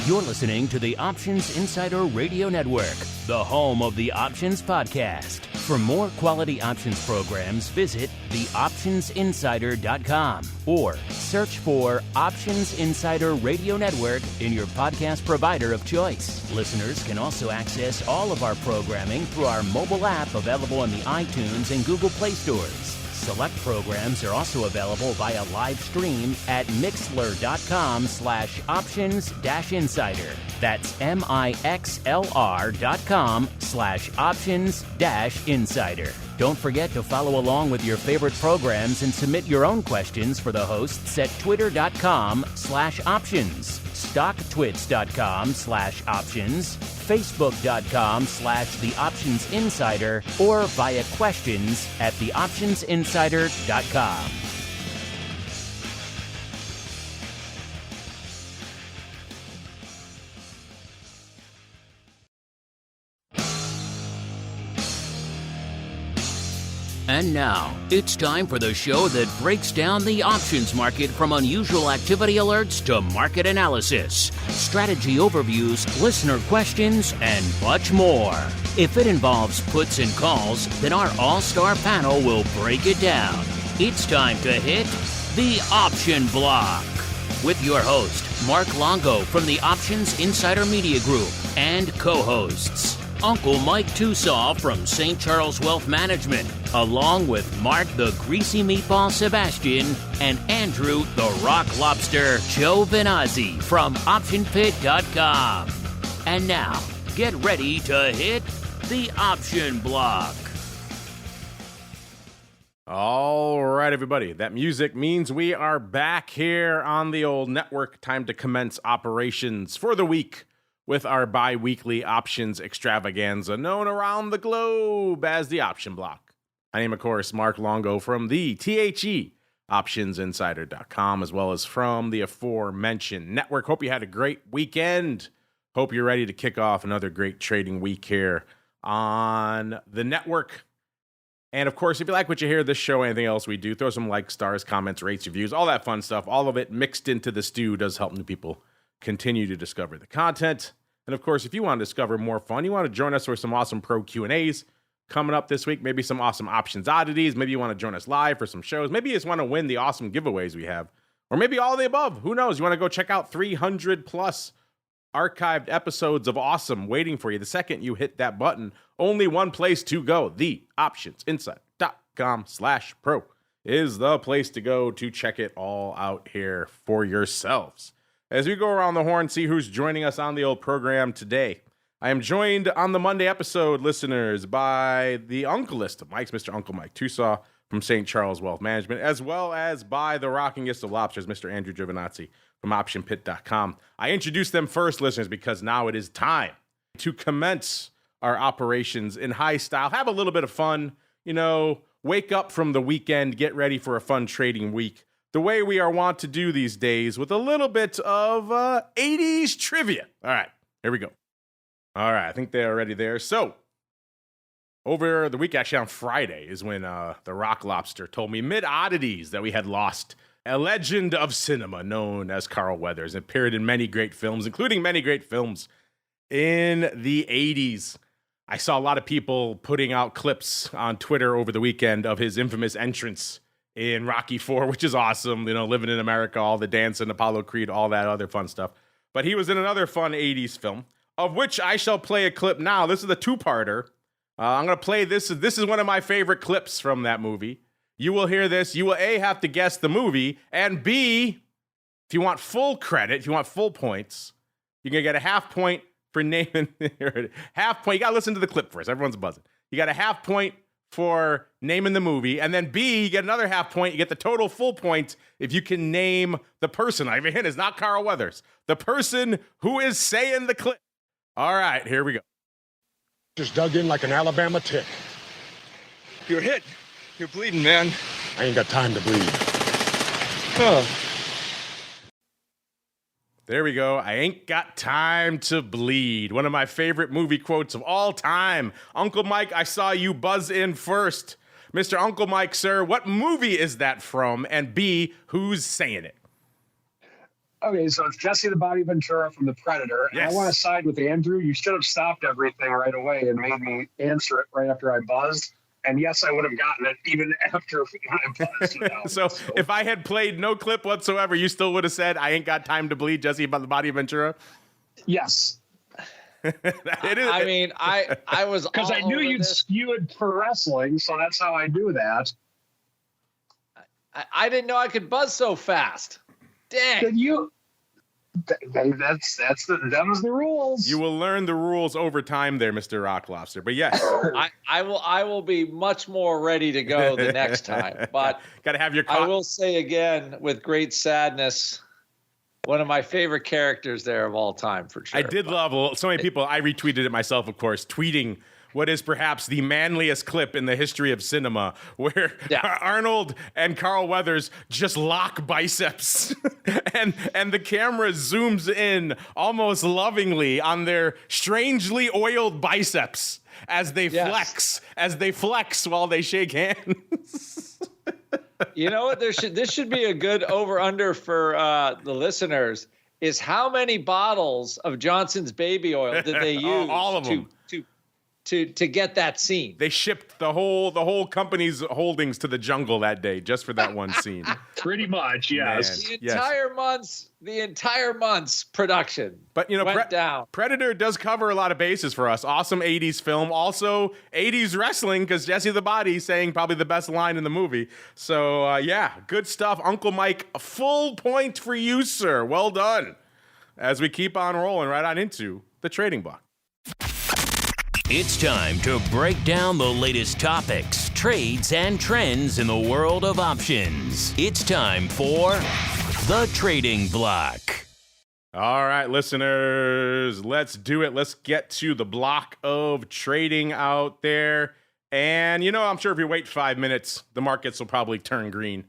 You're listening to the Options Insider Radio Network, the home of the Options Podcast. For more quality options programs, visit theoptionsinsider.com or search for Options Insider Radio Network in your podcast provider of choice. Listeners can also access all of our programming through our mobile app available in the iTunes and Google Play stores. Select programs are also available via live stream at mixlr.com/options-insider. That's mixlr.com/options-insider. Don't forget to follow along with your favorite programs and submit your own questions for the hosts at twitter.com/options, stocktwits.com/options, facebook.com/theoptionsinsider, or via questions at theoptionsinsider.com. And now, it's time for the show that breaks down the options market from unusual activity alerts to market analysis, strategy overviews, listener questions, and much more. If it involves puts and calls, then our all-star panel will break it down. It's time to hit the Option Block with your host, Mark Longo from the Options Insider Media Group, and co-hosts, Uncle Mike TOSAW from St. Charles Wealth Management, along with Mark the Greasy Meatball Sebastian and Andrew the Rock Lobster GIOVINAZZI from OptionPit.com. And now, get ready to hit the Option Block. All right, everybody. That music means we are back here on the old network. Time to commence operations for the week with our bi-weekly options extravaganza known around the globe as the Option Block. I am, of course, Mark Longo from the THE OptionsInsider.com, as well as from the aforementioned network. Hope you had a great weekend. Hope you're ready to kick off another great trading week here on the network. And, of course, if you like what you hear, this show, anything else we do, throw some likes, stars, comments, rates, reviews, all that fun stuff. All of it mixed into the stew does help new people continue to discover the content. And of course, if you want to discover more fun, you want to join us for some awesome pro Q&As coming up this week, maybe some awesome options oddities, maybe you want to join us live for some shows, maybe you just want to win the awesome giveaways we have, or maybe all of the above. Who knows? You want to go check out 300 plus archived episodes of awesome waiting for you the second you hit that button. Only one place to go. theoptionsinsider.com/pro is the place to go to check it all out here for yourselves. As we go around the horn, see who's joining us on the old program today. I am joined on the Monday episode, listeners, by the uncleist of Mike's, Mr. Uncle Mike TOSAW from St. Charles Wealth Management, as well as by the rockingest of lobsters, Mr. Andrew GIOVINAZZI from OptionPit.com. I introduced them first, listeners, because now it is time to commence our operations in high style. Have a little bit of fun, wake up from the weekend, get ready for a fun trading week, the way we are wont to do these days, with a little bit of 80s trivia. All right, here we go. All right, I think they're already there. So, over the week, actually on Friday, is when the Rock Lobster told me mid-oddities that we had lost a legend of cinema known as Carl Weathers. It appeared in many great films, including many great films in the 80s. I saw a lot of people putting out clips on Twitter over the weekend of his infamous entrance in Rocky IV, which is awesome. Living in America, all the dancing, Apollo Creed, all that other fun stuff. But he was in another fun 80s film, of which I shall play a clip now. This is the two-parter. I'm going to play this. This is one of my favorite clips from that movie. You will hear this. You will, A, have to guess the movie, and B, if you want full credit, if you want full points, you're going to get a half point for naming. Half point. You got to listen to the clip first. Everyone's buzzing. You got a half point for naming the movie, and then B, you get another half point. You get the total full point if you can name the person. I have a hint, it's not Carl Weathers. The person who is saying the clip. All right, here we go. Just dug in like an Alabama tick. You're hit. You're bleeding, man. I ain't got time to bleed. Oh. There we go. I ain't got time to bleed. One of my favorite movie quotes of all time. Uncle Mike, I saw you buzz in first. Mr. Uncle Mike, sir, what movie is that from? And B, who's saying it? Okay, so it's Jesse the Body Ventura from The Predator. And Yes. I want to side with Andrew. You should have stopped everything right away and made me answer it right after I buzzed. And yes, I would have gotten it even after I buzzed. So if I had played no clip whatsoever, you still would have said, I ain't got time to bleed, Jesse about the Body Ventura? Yes. It is. I mean, I was Because I knew you'd skewed for wrestling, so that's how I do that. I didn't know I could buzz so fast. Dang. Did you? That's them's the rules. You will learn the rules over time there, Mr. Rock Lobster. But yes. I will be much more ready to go the next time. But gotta have your I will say again with great sadness, one of my favorite characters there of all time for sure. I did love so many people. I retweeted it myself, of course, tweeting what is perhaps the manliest clip in the history of cinema, where Arnold and Carl Weathers just lock biceps, and the camera zooms in almost lovingly on their strangely oiled biceps as they flex while they shake hands. You know what? This should be a good over-under for the listeners. Is how many bottles of Johnson's baby oil did they use? All of them. To get that scene. They shipped the whole company's holdings to the jungle that day just for that one scene. Pretty much, yes. Man, the entire month's production. But you know, went down. Predator does cover a lot of bases for us. Awesome 80s film, also 80s wrestling, because Jesse the Body saying probably the best line in the movie. So yeah, good stuff. Uncle Mike, a full point for you, sir. Well done. As we keep on rolling right on into the trading block. It's time to break down the latest topics, trades, and trends in the world of options. It's time for the Trading Block. All right, listeners, let's do it. Let's get to the block of trading out there. And, you know, I'm sure if you wait 5 minutes, the markets will probably turn green.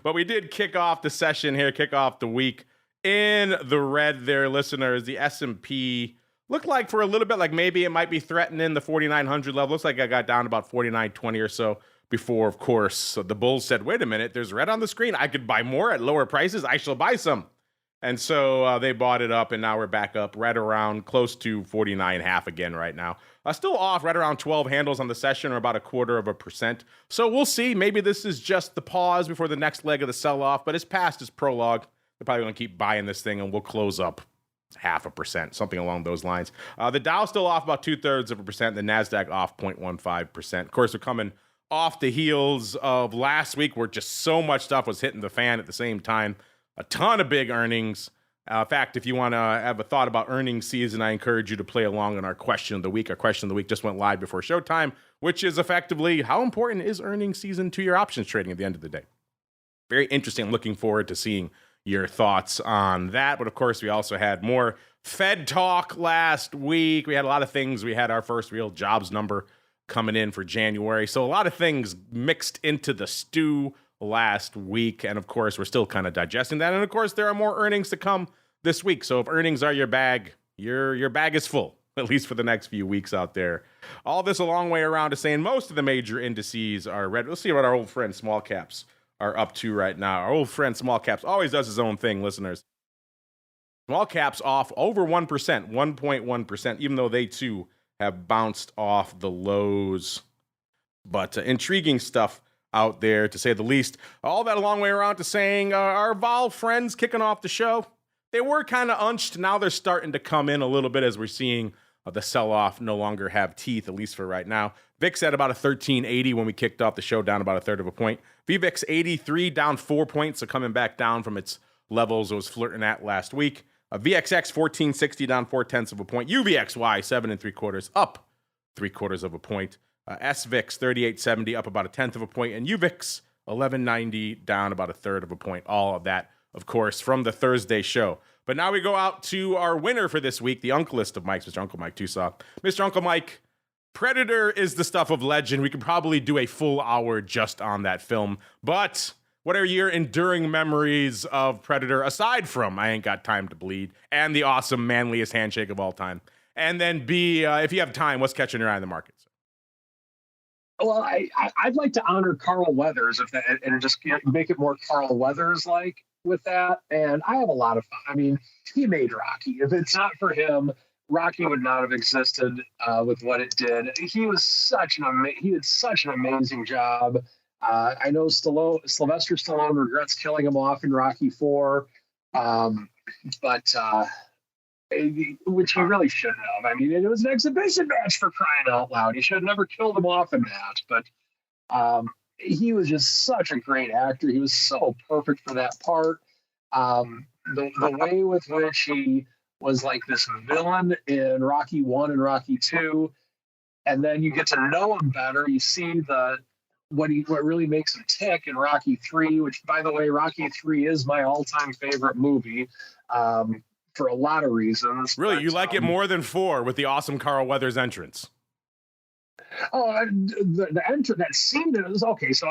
But we did kick off the session here, kick off the week in the red there, listeners. The S&P looked like for a little bit like maybe it might be threatening the 4,900 level. Looks like I got down about 4,920 or so before, of course. So the bulls said, wait a minute, there's red on the screen. I could buy more at lower prices. I shall buy some. And so they bought it up, and now we're back up right around close to 49.5 again right now. Still off right around 12 handles on the session, or about 0.25%. So we'll see. Maybe this is just the pause before the next leg of the sell-off, but it's past its prologue. They're probably going to keep buying this thing, and we'll close up 0.5%, something along those lines. The Dow still off about 0.2%. The NASDAQ off 0.15%. Of course, we're coming off the heels of last week where just so much stuff was hitting the fan at the same time. A ton of big earnings. In fact, if you want to have a thought about earnings season, I encourage you to play along in our question of the week. Our question of the week just went live before showtime, which is effectively, how important is earnings season to your options trading at the end of the day? Very interesting. I'm looking forward to seeing your thoughts on that. But of course, we also had more Fed talk last week. We had a lot of things. We had our first real jobs number coming in for January. So a lot of things mixed into the stew last week. And of course, we're still kind of digesting that. And of course, there are more earnings to come this week. So if earnings are your bag, your bag is full, at least for the next few weeks out there. All this a long way around to saying most of the major indices are red. Let's see what our old friend small caps are up to right now. Our old friend small caps always does his own thing, listeners. Small caps off over 1%, 1.1%, even though they too have bounced off the lows. But intriguing stuff out there, to say the least. All that a long way around to saying our vol friends kicking off the show. They were kind of unched. Now they're starting to come in a little bit as we're seeing the sell-off no longer have teeth, at least for right now. VIX at about 1380 when we kicked off the show, down about 1/3 of a point. VVIX 83, down 4 points, so coming back down from its levels it was flirting at last week. VXX 1460, down 0.4 of a point. UVXY 7 3/4, up 3/4 of a point. SVIX 3870, up about 1/10 of a point. And UVIX 1190, down about 1/3 of a point. All of that, of course, from the Thursday show. But now we go out to our winner for this week, the Uncleist of Mikes, Mr. Uncle Mike TOSAW. Mr. Uncle Mike, Predator is the stuff of legend. We could probably do a full hour just on that film. But what are your enduring memories of Predator, aside from I Ain't Got Time to Bleed and the awesome manliest handshake of all time? And then B, if you have time, what's catching your eye in the markets? Well, I'd like to honor Carl Weathers and just make it more Carl Weathers like. with that, and I have a lot of fun. I mean, he made Rocky. If it's not for him, Rocky would not have existed with what it did. He was he did such an amazing job. I know Sylvester Stallone regrets killing him off in Rocky 4, but which he really shouldn't have. I mean, it was an exhibition match for crying out loud. He should have never killed him off in that. But he was just such a great actor. He was so perfect for that part. The way with which he was like this villain in Rocky 1 and Rocky 2, and then you get to know him better. You see what really makes him tick in Rocky 3, which, by the way, Rocky 3 is my all-time favorite movie for a lot of reasons. Really, but, you like it more than 4 with the awesome Carl Weathers entrance? Oh, the entrance, that scene that was okay. So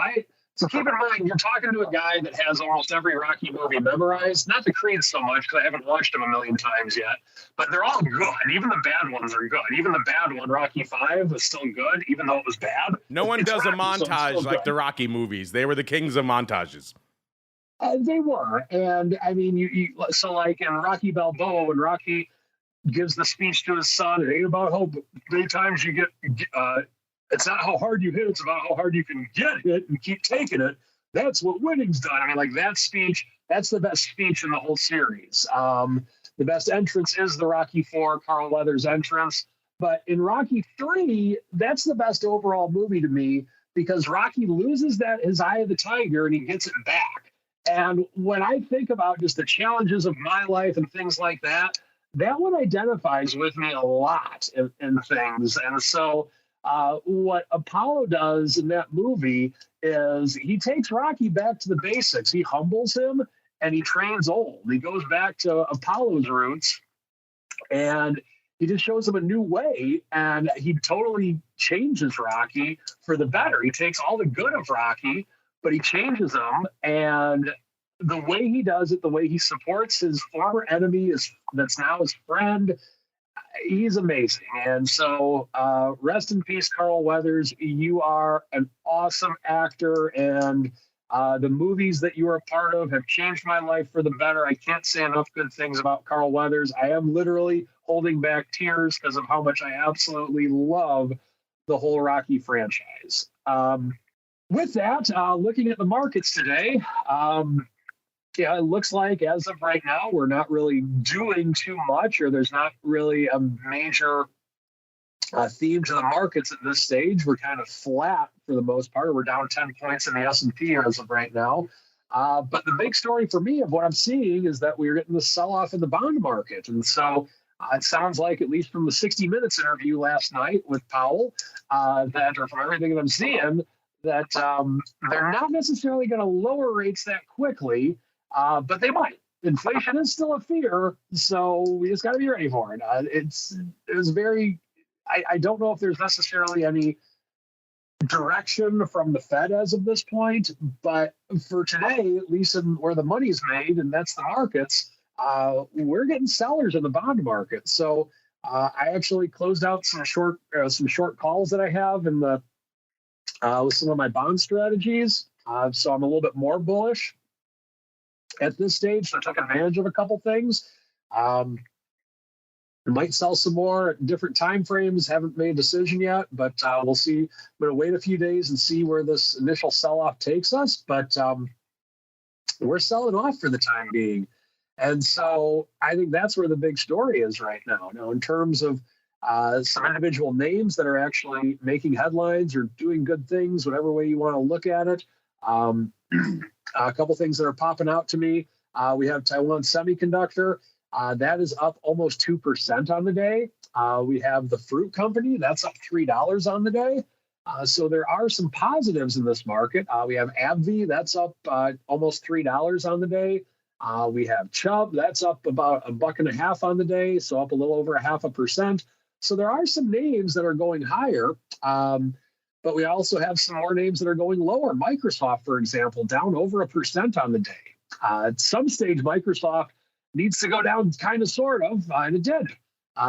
keep in mind, you're talking to a guy that has almost every Rocky movie memorized. Not the Creed so much, because I haven't watched them a million times yet. But they're all good. Even the bad ones are good. Even the bad one, Rocky 5, was still good, even though it was bad. No one does a montage like the Rocky movies. They were the kings of montages. They were. And, I mean, so like in Rocky Balboa, when Rocky gives the speech to his son, it ain't about how many times you get it's not how hard you hit, it's about how hard you can get hit and keep taking it. That's what winning's done. I mean, like that speech, that's the best speech in the whole series. The best entrance is the Rocky 4 Carl Weathers entrance. But in Rocky 3, that's the best overall movie to me, because Rocky loses his eye of the tiger and he gets it back. And when I think about just the challenges of my life and things like that, that one identifies with me a lot in things. And so what Apollo does in that movie is he takes Rocky back to the basics. He humbles him and he trains old. He goes back to Apollo's roots and he just shows him a new way, and he totally changes Rocky for the better. He takes all the good of Rocky, but he changes him, and the way he does it, the way he supports his former enemy that's now his friend, he's amazing. And so rest in peace, Carl Weathers. You are an awesome actor, and the movies that you are a part of have changed my life for the better. I can't say enough good things about Carl Weathers. I am literally holding back tears because of how much I absolutely love the whole Rocky franchise. With that, looking at the markets today, yeah, it looks like as of right now, we're not really doing too much, or there's not really a major theme to the markets at this stage. We're kind of flat for the most part. We're down 10 points in the S&P as of right now. But the big story for me of what I'm seeing is that we're getting the sell-off in the bond market. And so it sounds like, at least from the 60 Minutes interview last night with Powell, or from everything that I'm seeing, that they're not necessarily going to lower rates that quickly, but they might. Inflation is still a fear, so we just got to be ready for it. It was very. I don't know if there's necessarily any direction from the Fed as of this point, but for today, at least in where the money's made, and that's the markets, we're getting sellers in the bond market. So I actually closed out some short calls that I have in the with some of my bond strategies. So I'm a little bit more bullish at this stage. So I took advantage of a couple things. I might sell some more at different time frames. Haven't made a decision yet, but we'll see. I'm going to wait a few days and see where this initial sell-off takes us. But we're selling off for the time being. And so I think that's where the big story is right now. Now, in terms of some individual names that are actually making headlines or doing good things, whatever way you want to look at it, a couple things that are popping out to me. We have Taiwan Semiconductor. That is up almost 2% on the day. We have the fruit company. That's up $3 on the day. So there are some positives in this market. We have AbbVie. That's up almost $3 on the day. We have Chubb. That's up about $1.50 on the day. So up a little over 0.5%. So there are some names that are going higher. But we also have some more names that are going lower. Microsoft, for example, down over 1% on the day. At some stage, Microsoft needs to go down kind of, sort of, and it did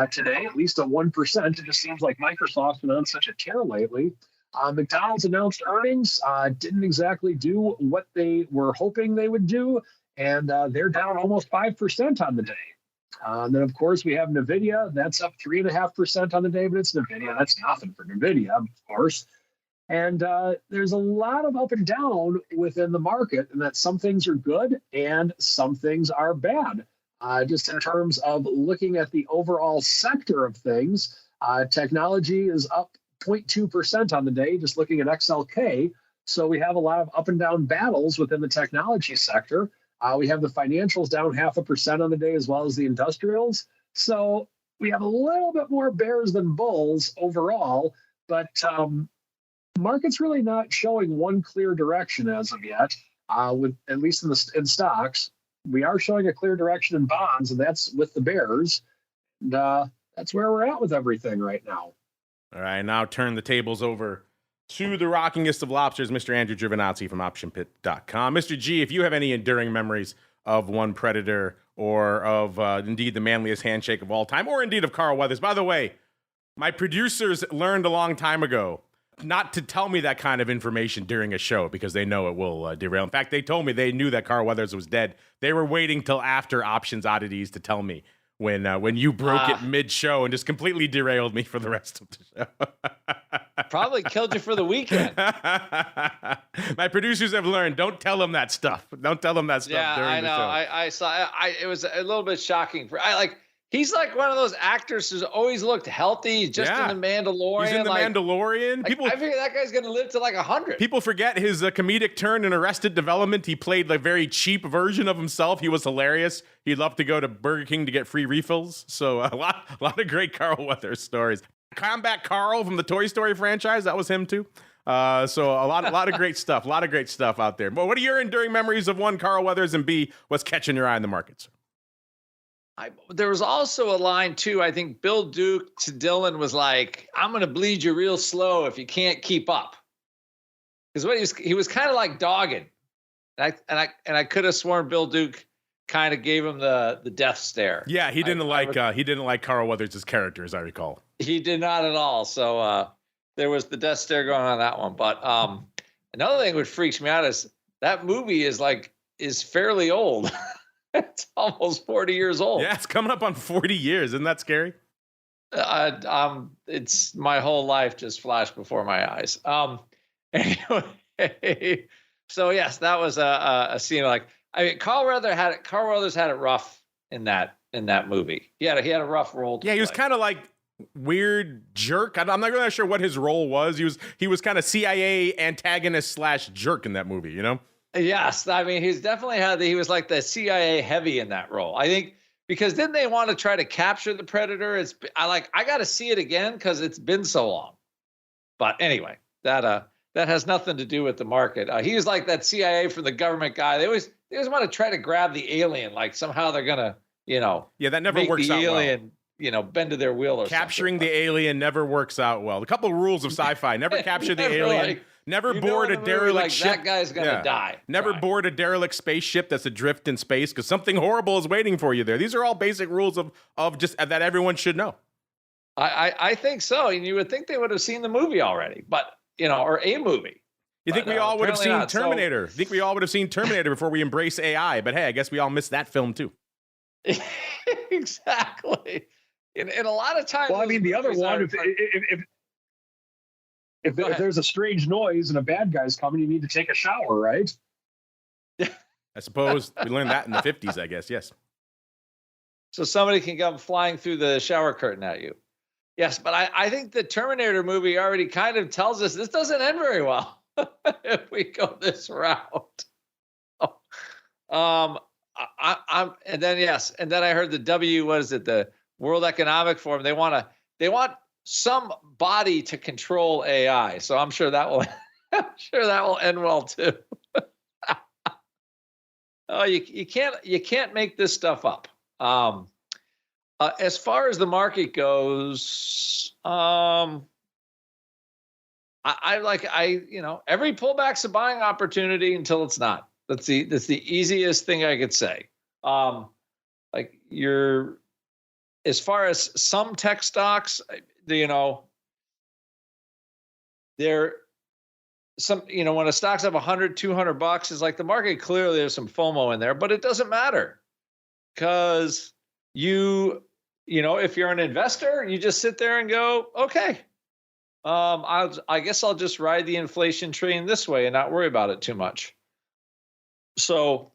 today, at least a 1%. It just seems like Microsoft's been on such a tear lately. McDonald's announced earnings, didn't exactly do what they were hoping they would do. and they're down almost 5% on the day. And then, of course, we have NVIDIA. That's up 3.5% on the day, but it's NVIDIA. That's nothing for NVIDIA, of course. And there's a lot of up and down within the market, and that some things are good and some things are bad. Just in terms of looking at the overall sector of things, technology is up 0.2% on the day, just looking at XLK. So we have a lot of up and down battles within the technology sector. We have the financials down 0.5% on the day, as well as the industrials. So we have a little bit more bears than bulls overall, but market's really not showing one clear direction as of yet. With at least in stocks, we are showing a clear direction in bonds, and that's with the bears. And that's where we're at with everything right now. All right, now turn the tables over to the rockingest of lobsters, Mr. Andrew GIOVINAZZI from OptionPit.com. Mr. G, if you have any enduring memories of one Predator or of indeed the manliest handshake of all time, or indeed of Carl Weathers. By the way, my producers learned a long time ago not to tell me that kind of information during a show because they know it will derail. In fact, they told me they knew that Carl Weathers was dead. They were waiting till after Options Oddities to tell me when you broke it mid-show and just completely derailed me for the rest of the show. Probably killed you for the weekend. My producers have learned, don't tell them that stuff. Don't tell them that stuff during the show. I saw it was a little bit shocking. He's like one of those actors who's always looked healthy, just in The Mandalorian. He's in The Mandalorian. I figure that guy's going to live to like 100. People forget his comedic turn in Arrested Development. He played a very cheap version of himself. He was hilarious. He'd love to go to Burger King to get free refills. So a lot of great Carl Weathers stories. Combat Carl from the Toy Story franchise, that was him too. So a lot of great stuff. A lot of great stuff out there. But what are your enduring memories of one, Carl Weathers, and B, what's catching your eye in the markets? There was also a line too. I think Bill Duke to Dylan was like, "I'm going to bleed you real slow if you can't keep up." Because he was kind of like dogging, and I could have sworn Bill Duke kind of gave him the death stare. Yeah, he didn't like Carl Weathers' character, as I recall. He did not at all. So there was the death stare going on that one. But another thing which freaks me out is that movie is fairly old. It's almost 40 years old. Yeah, it's coming up on 40 years. Isn't that scary? It's my whole life just flashed before my eyes. Anyway, so yes, that was a scene Carl Weathers had it rough in that movie. He had a rough role. Yeah, he was kind of like weird jerk. I'm not really sure what his role was. He was kind of CIA antagonist / jerk in that movie, you know? Yes, I mean he was like the CIA heavy in that role. I think because didn't they want to try to capture the Predator? I got to see it again because it's been so long. But anyway, that has nothing to do with the market. He was like that CIA from the government guy. They always want to try to grab the alien, like somehow they're gonna that never works out alien, well. Bend to their will or capturing something. the alien never works out well. A couple of rules of sci-fi: never capture the alien. Never board a derelict ship. That guy's gonna die. Never board a derelict spaceship that's adrift in space because something horrible is waiting for you there. These are all basic rules of just that everyone should know. I think so, and you would think they would have seen the movie already, but or a movie. You think we all would have seen Terminator? You think we all would have seen Terminator before we embrace AI? But hey, I guess we all missed that film too. Exactly. And a lot of times. Well, I mean, the other one, if there's a strange noise and a bad guy's coming, you need to take a shower, right? I suppose we learned that in the 50s, I guess, yes. So somebody can come flying through the shower curtain at you. Yes, but I think the Terminator movie already kind of tells us this doesn't end very well if we go this route. And then I heard the World Economic Forum, they want some body to control AI. So I'm sure that will end well too. Oh, you can't make this stuff up. As far as the market goes, every pullback's a buying opportunity until it's not. That's the easiest thing I could say. As far as some tech stocks, they're when a stock's up 100, $200, it's like the market clearly there's some FOMO in there, but it doesn't matter because if you're an investor, you just sit there and go, okay, I guess I'll just ride the inflation train this way and not worry about it too much. So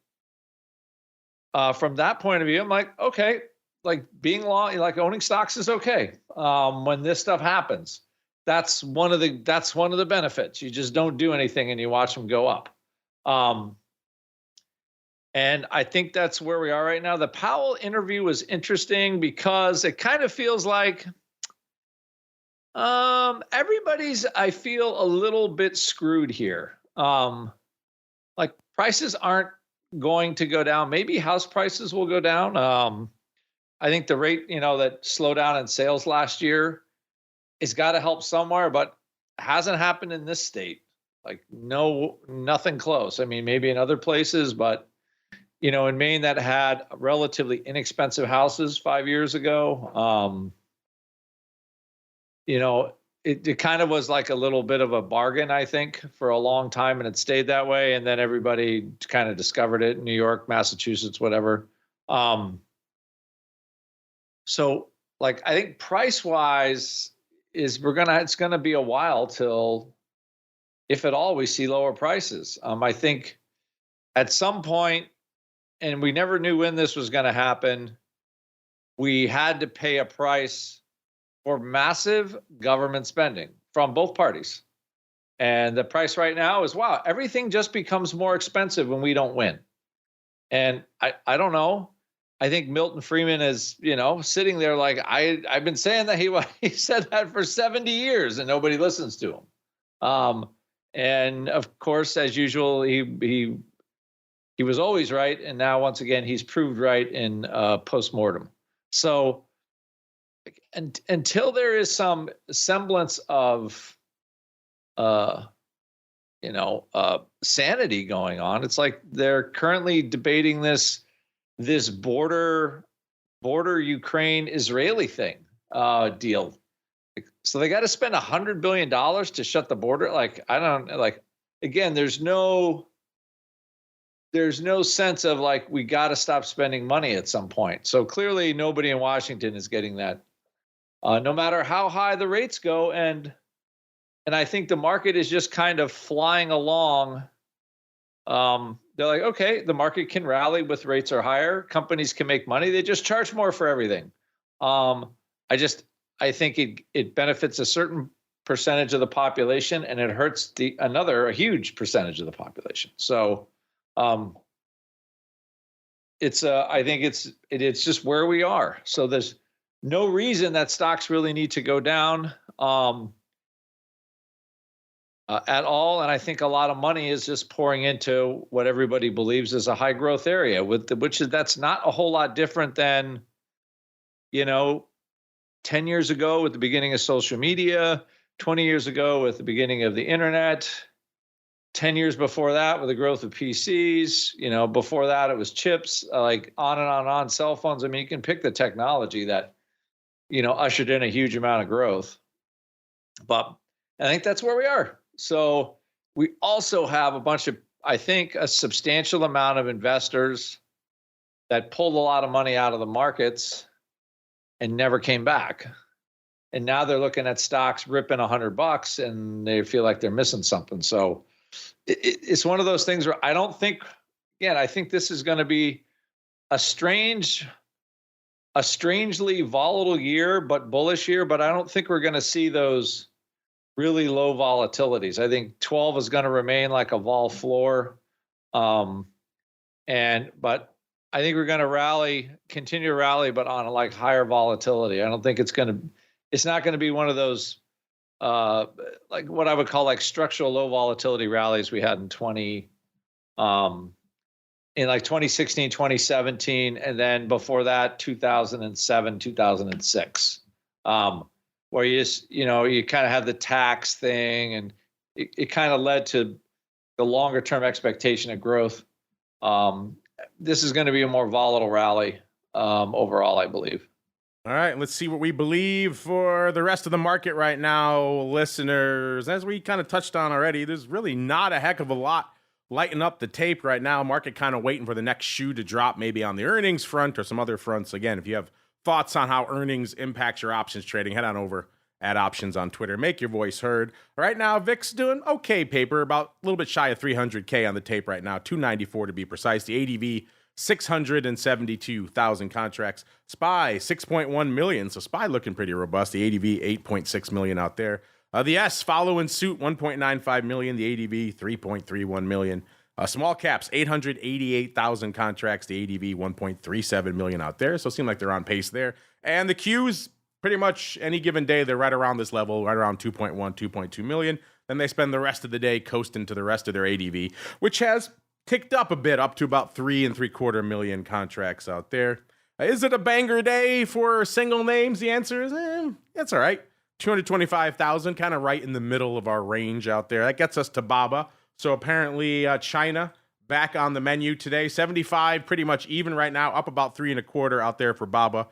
from that point of view, I'm like, okay, like being long, like owning stocks is okay. When this stuff happens, that's one of the benefits. You just don't do anything and you watch them go up. And I think that's where we are right now. The Powell interview was interesting because it kind of feels like everybody's, I feel, a little bit screwed here. Like prices aren't going to go down. Maybe house prices will go down. I think the rate, that slowdown in sales last year has got to help somewhere, but hasn't happened in this state. Like nothing close. I mean, maybe in other places, but in Maine that had relatively inexpensive houses 5 years ago, it kind of was like a little bit of a bargain, I think, for a long time, and it stayed that way. And then everybody kind of discovered it in New York, Massachusetts, whatever. So like, I think price wise it's going to be a while till, if at all, we see lower prices. I think at some point, and we never knew when this was going to happen, we had to pay a price for massive government spending from both parties. And the price right now is, wow, everything just becomes more expensive when we don't win. And I don't know. I think Milton Friedman is, sitting there like, I've been saying that he said that for 70 years and nobody listens to him. And of course, as usual, he was always right. And now, once again, he's proved right in postmortem. So until there is some semblance of, sanity going on, it's like they're currently debating this border Ukraine Israeli thing deal. So they got to spend $100 billion to shut the border. Again, there's no sense of like, we got to stop spending money at some point. So clearly nobody in Washington is getting that, no matter how high the rates go. And I think the market is just kind of flying along. They're like, okay, the market can rally with rates are higher. Companies can make money. They just charge more for everything. I think it benefits a certain percentage of the population and it hurts a huge percentage of the population. So, I think it's just where we are. So there's no reason that stocks really need to go down, at all. And I think a lot of money is just pouring into what everybody believes is a high growth area that's not a whole lot different than, 10 years ago with the beginning of social media, 20 years ago with the beginning of the internet, 10 years before that with the growth of PCs, before that it was chips, like on and on and on, cell phones. I mean, you can pick the technology that, ushered in a huge amount of growth. But I think that's where we are. So we also have a substantial amount of investors that pulled a lot of money out of the markets and never came back. And now they're looking at stocks ripping $100 and they feel like they're missing something. So it's one of those things where I think this is going to be a strangely volatile year, but bullish year. But I don't think we're going to see those really low volatilities. I think 12 is going to remain like a vol floor. But I think we're going to continue to rally, but on like higher volatility. I don't think it's not going to be one of those, like what I would call like structural low volatility rallies we had in 2016, 2017, and then before that, 2007, 2006. Where you kind of have the tax thing, and it kind of led to the longer term expectation of growth. This is going to be a more volatile rally overall, I believe. All right, let's see what we believe for the rest of the market right now, listeners. As we kind of touched on already, there's really not a heck of a lot lighting up the tape right now. Market kind of waiting for the next shoe to drop, maybe on the earnings front or some other fronts. Again, if you have thoughts on how earnings impacts your options trading, head on over at Options on Twitter. Make your voice heard. Right now, VIX doing okay paper, about a little bit shy of 300K on the tape right now, 294 to be precise. The ADV, 672,000 contracts. SPY, 6.1 million. So SPY looking pretty robust. The ADV, 8.6 million out there. The S following suit, 1.95 million. The ADV, 3.31 million. Small caps, 888,000 contracts. The ADV, 1.37 million out there. So it seems like they're on pace there. And the Qs, pretty much any given day, they're right around this level, right around 2.1, 2.2 million. Then they spend the rest of the day coasting to the rest of their ADV, which has ticked up a bit, up to about 3.75 million contracts out there. Is it a banger day for single names? The answer is, that's all right. 225,000, kind of right in the middle of our range out there. That gets us to BABA. So apparently China back on the menu today. 75, pretty much even right now, up about 3.25 out there for BABA.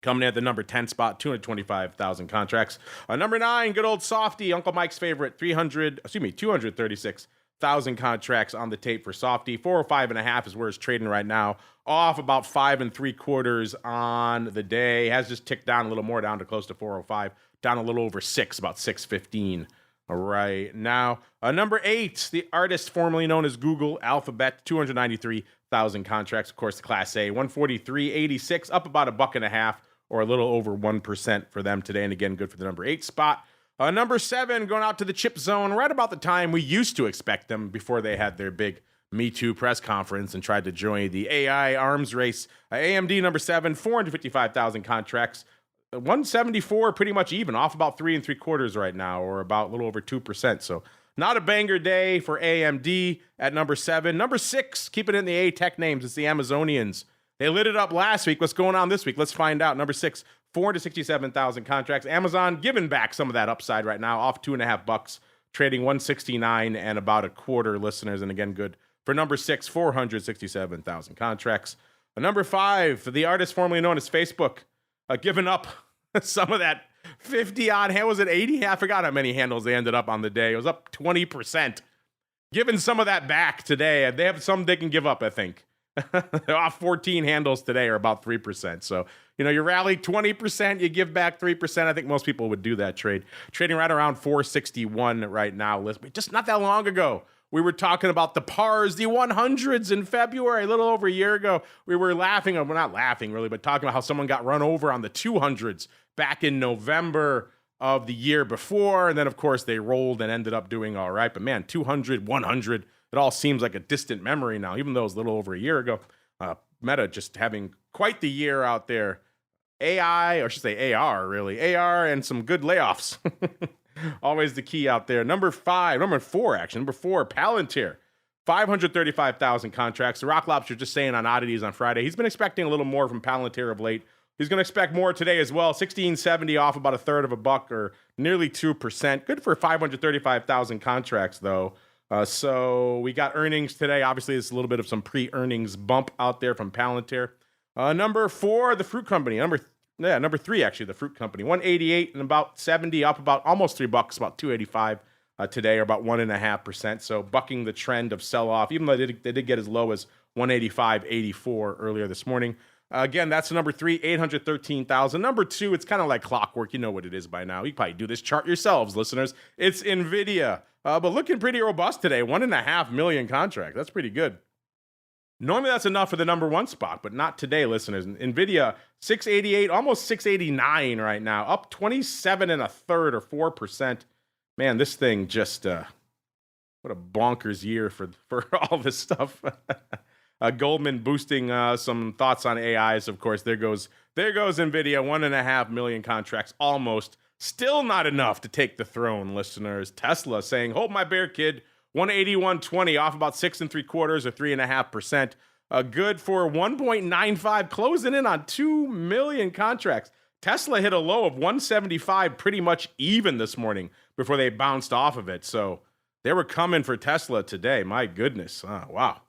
Coming in at the number 10 spot, 225,000 contracts. Number 9, good old Softy, Uncle Mike's favorite, 236,000 contracts on the tape for Softy. 405.5 is where it's trading right now. Off about 5.75 on the day. Has just ticked down a little more, down to close to 405. Down a little over 6, about 615 right now. Number 8, the artist formerly known as Google, Alphabet, 293,000 contracts. Of course, the Class A, 143.86, up about $1.50 or a little over 1% for them today. And again, good for the number 8 spot. Number 7, going out to the chip zone right about the time we used to expect them before they had their big Me Too press conference and tried to join the AI arms race. AMD, number 7, 455,000 contracts. 174, pretty much even, off about 3.75 right now, or about a little over 2%. So not a banger day for AMD at number 7. Number 6, keeping it in the A-Tech names, it's the Amazonians. They lit it up last week. What's going on this week? Let's find out. Number 6, 467,000 contracts. Amazon giving back some of that upside right now, off $2.50, trading 169 and about a quarter, listeners. And again, good for number 6, 467,000 contracts. Number 5, the artist formerly known as Facebook, giving up some of that 50-odd, was it 80? I forgot how many handles they ended up on the day. It was up 20%. Giving some of that back today. They have some they can give up, I think. They're off 14 handles today, or about 3%. So, you rally 20%, you give back 3%. I think most people would do that trade. Trading right around 461 right now. Just not that long ago, we were talking about the pars, the 100s in February, a little over a year ago. We were laughing, well, not laughing really, but talking about how someone got run over on the 200s back in November of the year before. And then, of course, they rolled and ended up doing all right. But man, 200, 100, it all seems like a distant memory now, even though it was a little over a year ago. Meta just having quite the year out there. AI, or I should say AR, really. AR and some good layoffs. Always the key out there. Number 4, Palantir. 535,000 contracts. The Rock Lobster just saying on oddities on Friday, he's been expecting a little more from Palantir of late. He's going to expect more today as well. 1670 off about $0.33, or nearly 2%. Good for 535,000 contracts, though. So we got earnings today. Obviously, there's a little bit of some pre-earnings bump out there from Palantir. Number 4, the fruit company. Number 3, actually, the fruit company. 188 and about 70, up about almost $3, about 285 today, or about 1.5%. So bucking the trend of sell-off, even though they did get as low as 185.84 earlier this morning. Again, that's number 3, 813,000. Number 2, it's kind of like clockwork. You know what it is by now. You can probably do this chart yourselves, listeners. It's NVIDIA, but looking pretty robust today. 1.5 million contract. That's pretty good. Normally that's enough for the number 1 spot, but not today, listeners. NVIDIA, 688, almost 689 right now, up 27.33 or 4%. Man, this thing just, what a bonkers year for all this stuff. Goldman boosting some thoughts on AIs, of course. There goes NVIDIA, 1.5 million contracts, almost. Still not enough to take the throne, listeners. Tesla saying, hold my bear, kid. 181.20, off about 6.75 or 3.5%. Good for 1.95, closing in on 2 million contracts. Tesla hit a low of 175, pretty much even this morning before they bounced off of it. So they were coming for Tesla today. My goodness. Wow.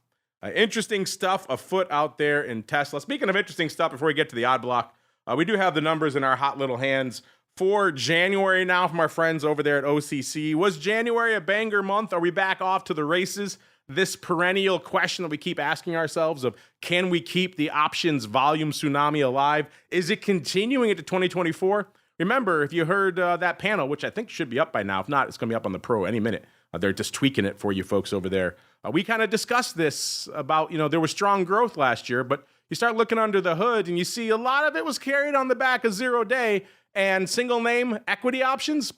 Interesting stuff afoot out there in Tesla. Speaking of interesting stuff, before we get to the odd block, We do have the numbers in our hot little hands for January now from our friends over there at OCC. Was January a banger month? Are we back off to the races? This perennial question that we keep asking ourselves of, can we keep the options volume tsunami alive? Is it continuing into 2024? Remember, if you heard that panel, which I think should be up by now. If not, it's going to be up on the Pro any minute. They're just tweaking it for you folks over there. We kind of discussed this about, there was strong growth last year, but you start looking under the hood and you see a lot of it was carried on the back of 0 day, and single name equity options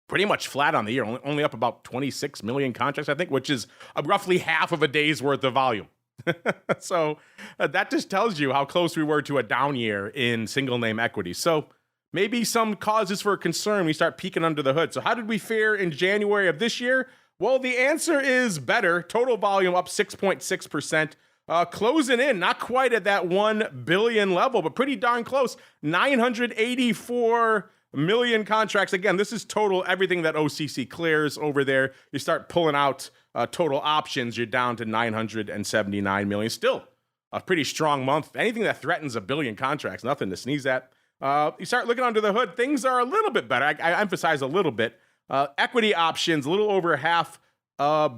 pretty much flat on the year, only up about 26 million contracts, I think, which is roughly half of a day's worth of volume. So that just tells you how close we were to a down year in single name equity. So maybe some causes for concern. We start peeking under the hood. So how did we fare in January of this year? Well, the answer is better. Total volume up 6.6%. Closing in, not quite at that 1 billion level, but pretty darn close. 984 million contracts. Again, this is total, everything that OCC clears over there. You start pulling out total options, you're down to 979 million. Still a pretty strong month. Anything that threatens a billion contracts, nothing to sneeze at. You start looking under the hood, things are a little bit better. I emphasize a little bit. Equity options, a little over half a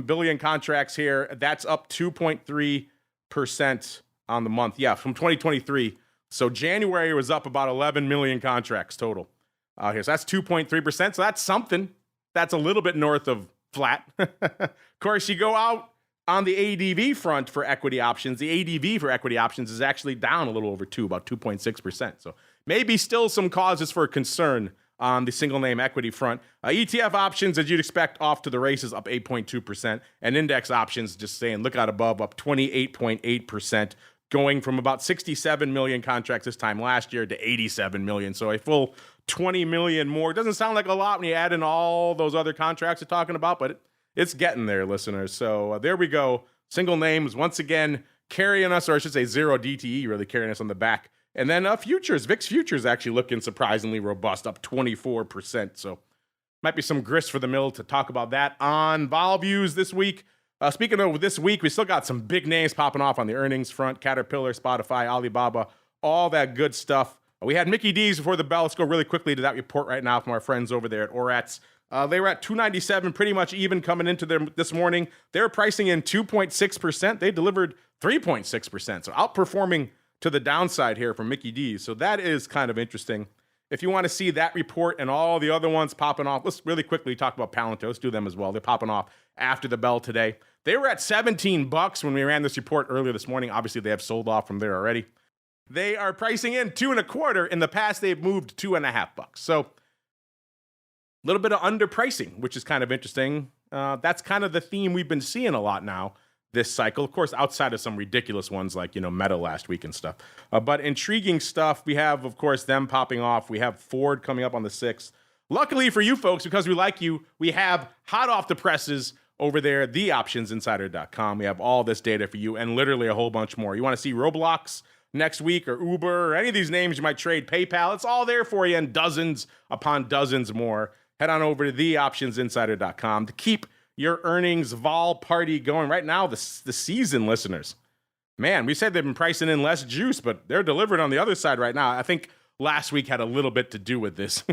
billion contracts here. That's up 2.3% on the month. Yeah, from 2023. So January was up about 11 million contracts total here. So that's 2.3%. So that's something. That's a little bit north of flat. Of course, you go out on the ADV front for equity options. The ADV for equity options is actually down a little over 2, about 2.6%. So maybe still some causes for concern on the single name equity front. ETF options, as you'd expect, off to the races, up 8.2%. And index options, just saying, look out above, up 28.8%. Going from about 67 million contracts this time last year to 87 million. So a full 20 million more. It doesn't sound like a lot when you add in all those other contracts we're talking about, but it's getting there, listeners. So there we go. Single names, once again, carrying us, or I should say 0 DTE, really carrying us on the back. And then futures, VIX futures actually looking surprisingly robust, up 24%. So might be some grist for the mill to talk about that on vol views this week. Speaking of this week, we still got some big names popping off on the earnings front. Caterpillar, Spotify, Alibaba, all that good stuff. We had Mickey D's before the bell. Let's go really quickly to that report right now from our friends over there at Orats. They were at 297, pretty much even coming into them this morning. They were pricing in 2.6%. They delivered 3.6%. So outperforming to the downside here from Mickey D's. So that is kind of interesting. If you want to see that report and all the other ones popping off, let's really quickly talk about Palantir. Let's do them as well. They're popping off after the bell today. They were at $17 when we ran this report earlier this morning. Obviously, they have sold off from there already. They are pricing in 2.25. In the past, they've moved $2.50. So a little bit of underpricing, which is kind of interesting. That's kind of the theme we've been seeing a lot now this cycle. Of course, outside of some ridiculous ones like, Meta last week and stuff. But intriguing stuff. We have, of course, them popping off. We have Ford coming up on the 6th. Luckily for you folks, because we like you, we have hot off the presses over there, theoptionsinsider.com. We have all this data for you and literally a whole bunch more. You want to see Roblox next week or Uber or any of these names you might trade, PayPal, it's all there for you and dozens upon dozens more. Head on over to theoptionsinsider.com to keep your earnings vol party going. Right now, the season listeners, man, we said they've been pricing in less juice, but they're delivered on the other side right now. I think last week had a little bit to do with this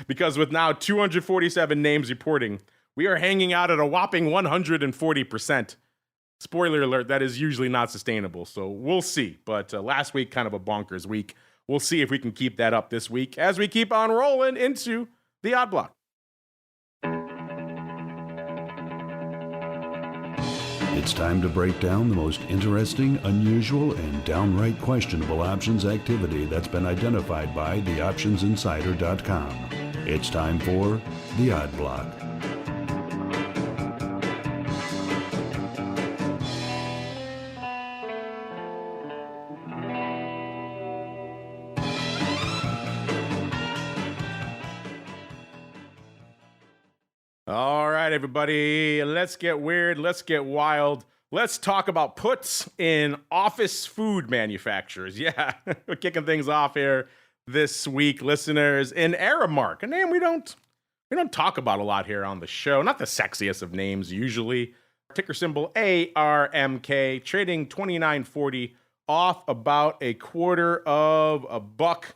because with now 247 names reporting, we are hanging out at a whopping 140%. Spoiler alert, that is usually not sustainable, so we'll see. But last week, kind of a bonkers week. We'll see if we can keep that up this week as we keep on rolling into the Odd Block. It's time to break down the most interesting, unusual, and downright questionable options activity that's been identified by theoptionsinsider.com. It's time for the Odd Block. All right, everybody, let's get weird. Let's get wild. Let's talk about puts in office food manufacturers. Yeah, we're kicking things off here this week, listeners. In Aramark, a name we don't talk about a lot here on the show. Not the sexiest of names usually. Ticker symbol ARMK, trading $29.40 off about a quarter of a buck.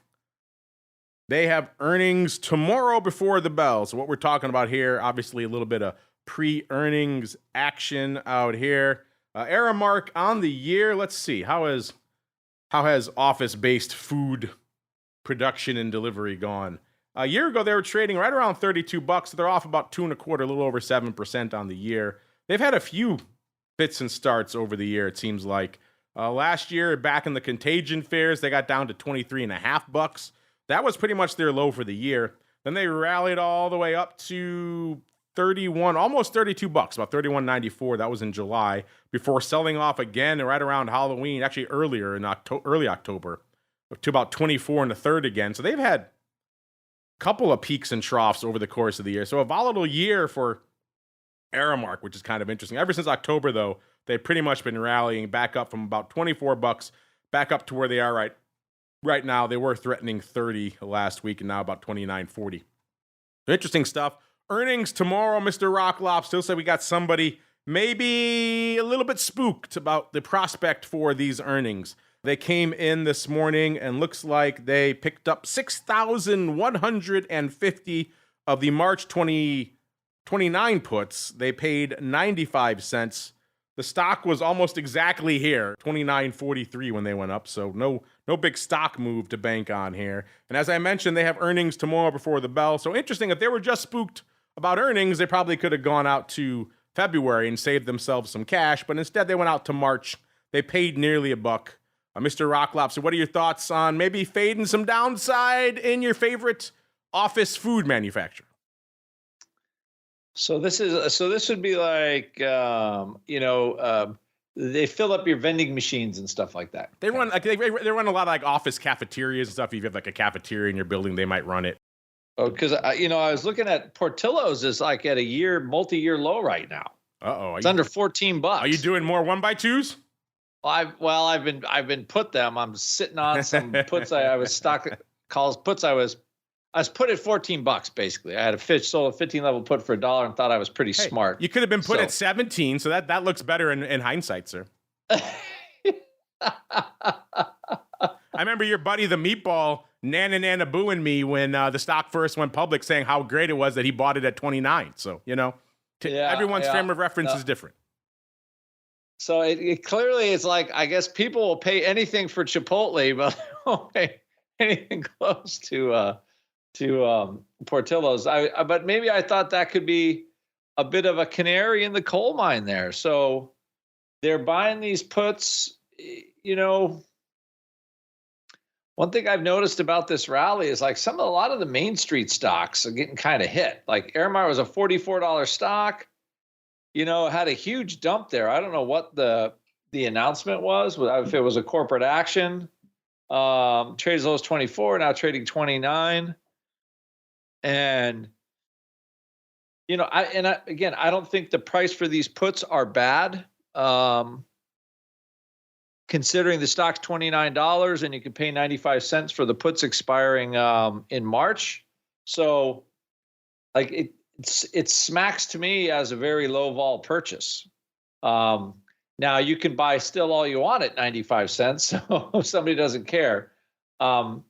They have earnings tomorrow before the bell. So what we're talking about here, obviously a little bit of pre-earnings action out here. Aramark on the year. Let's see. How has office-based food production and delivery gone? A year ago, they were trading right around $32. So they're off about 2.25%, a little over 7% on the year. They've had a few fits and starts over the year, it seems like. Last year, back in the contagion fairs, they got down to $23.50. That was pretty much their low for the year. Then they rallied all the way up to 31, almost $32, about $31.94. That was in July, before selling off again right around Halloween, actually earlier in early October, to about 24 1/3 again. So they've had a couple of peaks and troughs over the course of the year. So a volatile year for Aramark, which is kind of interesting. Ever since October, though, they've pretty much been rallying back up from about $24 back up to where they are right now. They were threatening 30 last week, and now about 29.40. Interesting stuff. Earnings tomorrow, Mr. Rocklop. Still say we got somebody maybe a little bit spooked about the prospect for these earnings. They came in this morning and looks like they picked up 6,150 of the March 2029 puts. They paid 95 cents. The stock was almost exactly here, 29.43 when they went up, so no big stock move to bank on here. And as I mentioned, they have earnings tomorrow before the bell. So interesting, if they were just spooked about earnings, they probably could have gone out to February and saved themselves some cash, but instead they went out to March. They paid nearly $1. Mr. Rocklop, so what are your thoughts on maybe fading some downside in your favorite office food manufacturer? So this would be like, they fill up your vending machines and stuff like that. They run a lot of like office cafeterias and stuff. If you have like a cafeteria in your building, they might run it. Oh, because I was looking at Portillo's is like at a multi-year low right now. It's under $14. Are you doing more 1x2s? I've been put them. I'm sitting on some puts. I was stock calls puts. I was put at $14 basically. I had sold a 15 level put for $1 and thought I was pretty smart. You could have been put at 17, so that looks better in hindsight, sir. I remember your buddy the Meatball Nana booing me when the stock first went public, saying how great it was that he bought it at 29. So everyone's frame of reference is different. So it clearly is like, I guess people will pay anything for Chipotle, but they won't pay anything close to Portillo's. But maybe I thought that could be a bit of a canary in the coal mine there. So they're buying these puts. One thing I've noticed about this rally is like a lot of the Main Street stocks are getting kind of hit. Like Aramark was a $44 stock. Had a huge dump there. I don't know what the announcement was, if it was a corporate action. Trades as low as 24, now trading 29. And, I don't think the price for these puts are bad. Considering the stock's $29 and you can pay 95 cents for the puts expiring in March. So like it smacks to me as a very low vol purchase. Now you can buy still all you want at 95 cents. So if somebody doesn't care. So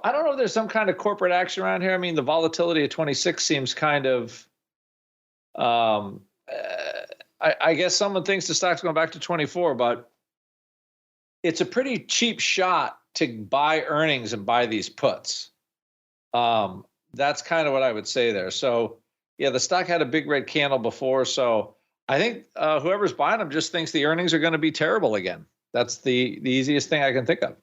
I don't know if there's some kind of corporate action around here. I mean, the volatility at 26 seems kind of, I guess someone thinks the stock's going back to 24, but it's a pretty cheap shot to buy earnings and buy these puts. That's kind of what I would say there. So yeah, the stock had a big red candle before. So I think whoever's buying them just thinks the earnings are going to be terrible again. That's the easiest thing I can think of.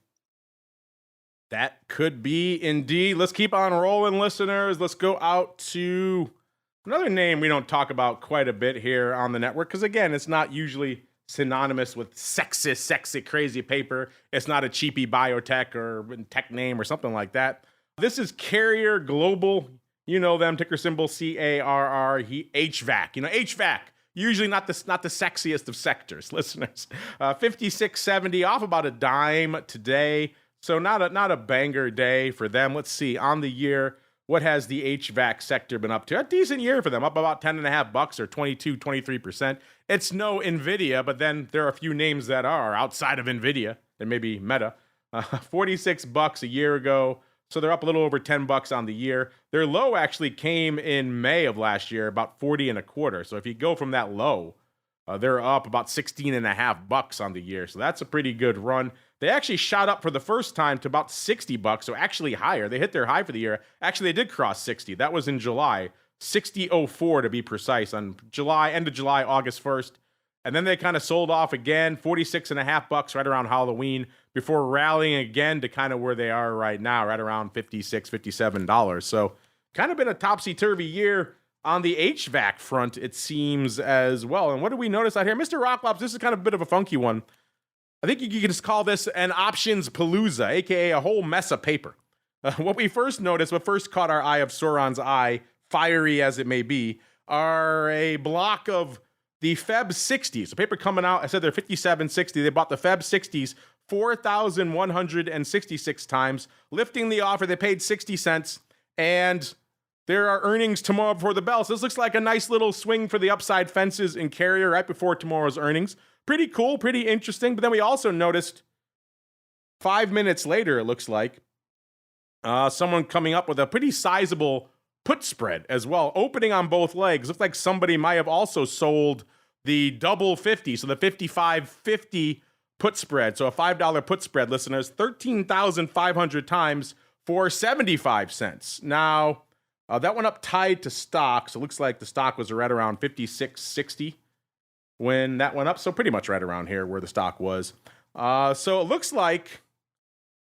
That could be indeed. Let's keep on rolling, listeners. Let's go out to another name we don't talk about quite a bit here on the network because, again, it's not usually synonymous with sexy, crazy paper. It's not a cheapy biotech or tech name or something like that. This is Carrier Global. You know them, ticker symbol CARR, HVAC. HVAC, usually not the sexiest of sectors, listeners. 56.70, off about a dime today. So not a banger day for them. Let's see, on the year, what has the HVAC sector been up to? A decent year for them, up about $10.50 or 23%. It's no NVIDIA, but then there are a few names that are outside of NVIDIA. than maybe Meta. $46 a year ago. So they're up a little over $10 on the year. Their low actually came in May of last year, about 40 and a quarter. So if you go from that low, they're up about $16.50 on the year. So that's a pretty good run. They actually shot up for the first time to about $60, so actually higher. They hit their high for the year. Actually, they did cross 60. That was in July, 60.04 to be precise, on end of July, August 1st. And then they kind of sold off again, $46.50 right around Halloween, before rallying again to kind of where they are right now, right around $56, $57. So kind of been a topsy-turvy year on the HVAC front, it seems, as well. And what do we notice out here? Mr. Rocklops, this is kind of a bit of a funky one. I think you can just call this an options palooza, aka a whole mess of paper. What first caught our eye of Sauron's eye, fiery as it may be, are a block of the Feb 60s. The paper coming out, I said they're 57.60. They bought the Feb 60s 4,166 times, lifting the offer. They paid 60 cents, and there are earnings tomorrow before the bell. So this looks like a nice little swing for the upside fences in Carrier right before tomorrow's earnings. Pretty cool, pretty interesting. But then we also noticed 5 minutes later, it looks like, someone coming up with a pretty sizable put spread as well, opening on both legs. Looks like somebody might have also sold the double 50, so the 55.50 put spread. So a $5 put spread, listeners, 13,500 times for 75 cents. Now, that went up tied to stock, so it looks like the stock was right around 56.60 when that went up, so pretty much right around here where the stock was. So it looks like,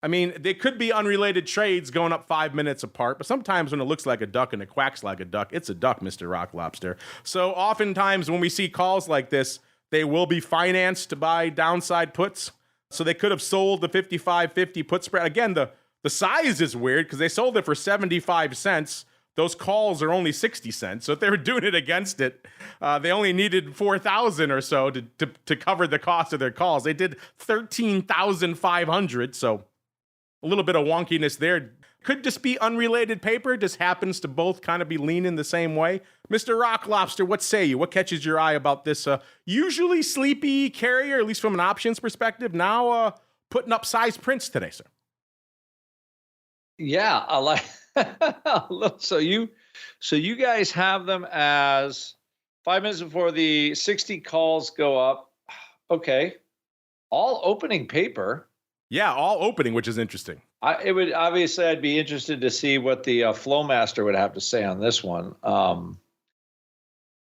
I mean, they could be unrelated trades going up 5 minutes apart, but sometimes when it looks like a duck and it quacks like a duck, it's a duck, Mr. Rock Lobster. So oftentimes when we see calls like this, they will be financed by downside puts. So they could have sold the 55.50 put spread. Again, the size is weird because they sold it for 75 cents. Those calls are only 60 cents. So if they were doing it against it, they only needed 4,000 or so to cover the cost of their calls. They did 13,500. So a little bit of wonkiness there. Could just be unrelated paper, just happens to both kind of be leaning the same way. Mr. Rock Lobster, what say you? What catches your eye about this usually sleepy Carrier, at least from an options perspective, now putting up size prints today, sir? Yeah, I like. So you guys have them as 5 minutes before the 60 calls go up. Okay, all opening paper. Yeah, all opening, which is interesting. I'd be interested to see what the Flowmaster would have to say on this one.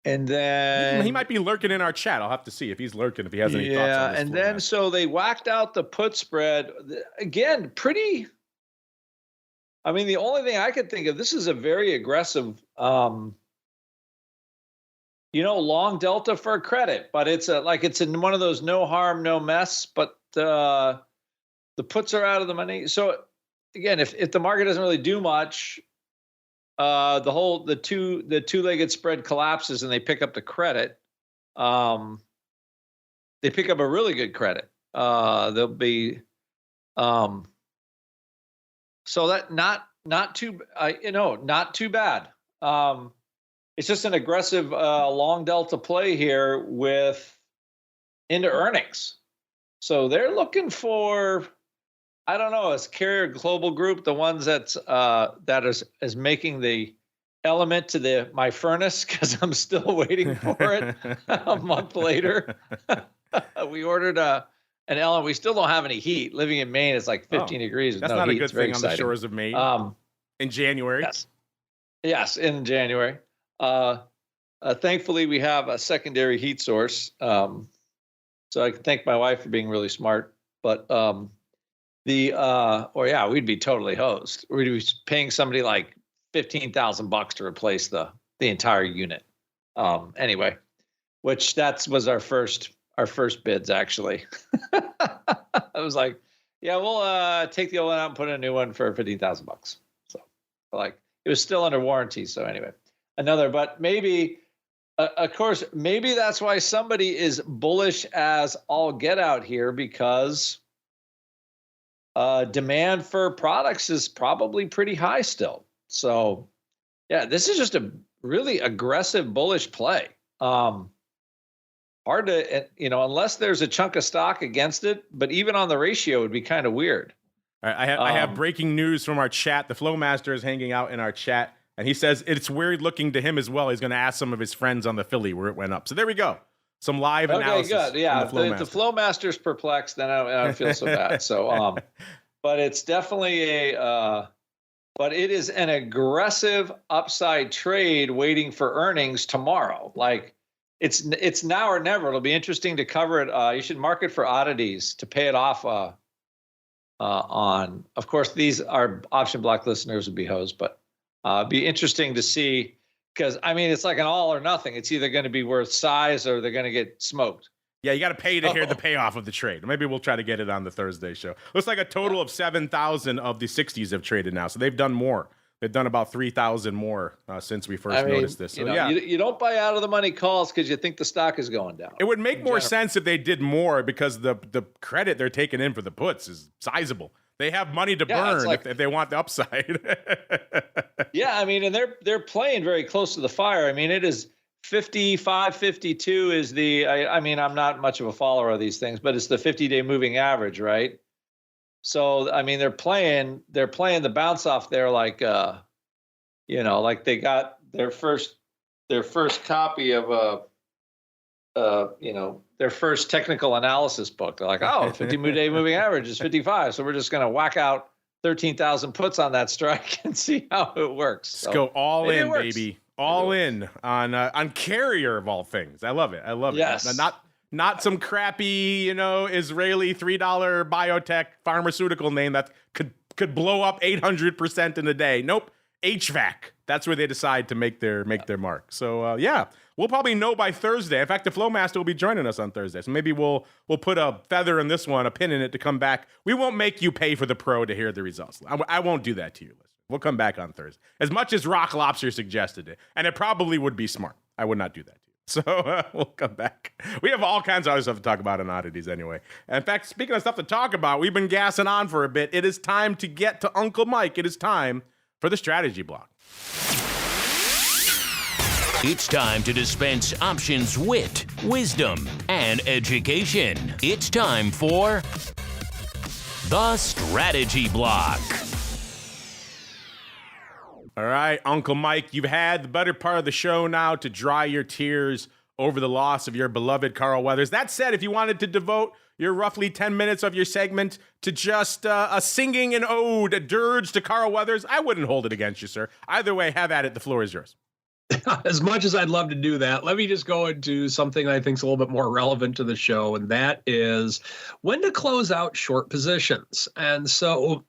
And then he might be lurking in our chat. I'll have to see if he's lurking, if he has any thoughts on this. And then so they whacked out the put spread again. Pretty. I mean, the only thing I could think of, this is a very aggressive, long delta for credit, but it's in one of those no harm, no mess, but the puts are out of the money. So again, if the market doesn't really do much, the two-legged spread collapses and they pick up the credit. They pick up a really good credit. They'll be, so that not too bad. It's just an aggressive long delta play here with into earnings. So they're looking for, I don't know, is Carrier Global Group the ones that is making the element to my furnace, because I'm still waiting for it a month later. We ordered an element. We still don't have any heat. Living in Maine, it's like 15 degrees. That's not a good thing on the shores of Maine in January. Yes, in January. Thankfully, we have a secondary heat source. So I can thank my wife for being really smart. But we'd be totally hosed. We'd be paying somebody like $15,000 to replace the entire unit. Anyway, which was our first bids actually. I was like, yeah, we'll take the old one out and put in a new one for $15,000. So it was still under warranty. So anyway, but maybe. Of course, maybe that's why somebody is bullish as all get out here, because demand for products is probably pretty high still. So, yeah, this is just a really aggressive bullish play. Hard hard to, unless there's a chunk of stock against it. But even on the ratio, it would be kind of weird. All right, I have breaking news from our chat. The Flow Master is hanging out in our chat, and he says it's weird looking to him as well. He's going to ask some of his friends on the Philly where it went up. So there we go. Some live analysis. Okay, good. Yeah, if the Flow Master's perplexed, then I don't feel so bad. So, but it's definitely but it is an aggressive upside trade waiting for earnings tomorrow. Like it's now or never. It'll be interesting to cover it. You should mark it for oddities to pay it off on. Of course, these are option block listeners would be hosed, but be interesting to see. Because, I mean, it's like an all or nothing. It's either going to be worth size or they're going to get smoked. Yeah, you got to pay to hear the payoff of the trade. Maybe we'll try to get it on the Thursday show. Looks like a total of 7,000 of the 60s have traded now. So they've done more. They've done about 3,000 more since we first noticed this. So, you don't buy out of the money calls because you think the stock is going down. It would make more sense if they did more because the credit they're taking in for the puts is sizable. They have money to burn if they want the upside. Yeah, I mean, and they're playing very close to the fire. I mean, it is 55, 52 is the. I mean, I'm not much of a follower of these things, but it's the 50-day moving average, right? So, I mean, they're playing the bounce off there like, like they got their first copy of their first technical analysis book. They're like, 50-day moving average is 55. So we're just going to whack out 13,000 puts on that strike and see how it works. Let's go all in, baby. All in on Carrier of all things. I love it. Yes. Not some crappy, Israeli $3 biotech pharmaceutical name that could blow up 800% in a day. Nope. HVAC. That's where they decide to make their mark. So we'll probably know by Thursday. In fact, the Flow Master will be joining us on Thursday. So maybe we'll put a feather in this one, a pin in it to come back. We won't make you pay for the pro to hear the results. I won't do that to you, listeners. We'll come back on Thursday. As much as Rock Lobster suggested it, and it probably would be smart. I would not do that to you. So we'll come back. We have all kinds of other stuff to talk about on oddities anyway. In fact, speaking of stuff to talk about, we've been gassing on for a bit. It is time to get to Uncle Mike. It is time for the strategy block. It's time to dispense options, wit, wisdom, and education. It's time for the strategy block. All right, Uncle Mike, you've had the better part of the show now to dry your tears over the loss of your beloved Carl Weathers. That said, if you wanted to devote your roughly 10 minutes of your segment to just a singing an ode, a dirge to Carl Weathers, I wouldn't hold it against you, sir. Either way, have at it. The floor is yours. As much as I'd love to do that, let me just go into something I think is a little bit more relevant to the show, and that is when to close out short positions. And so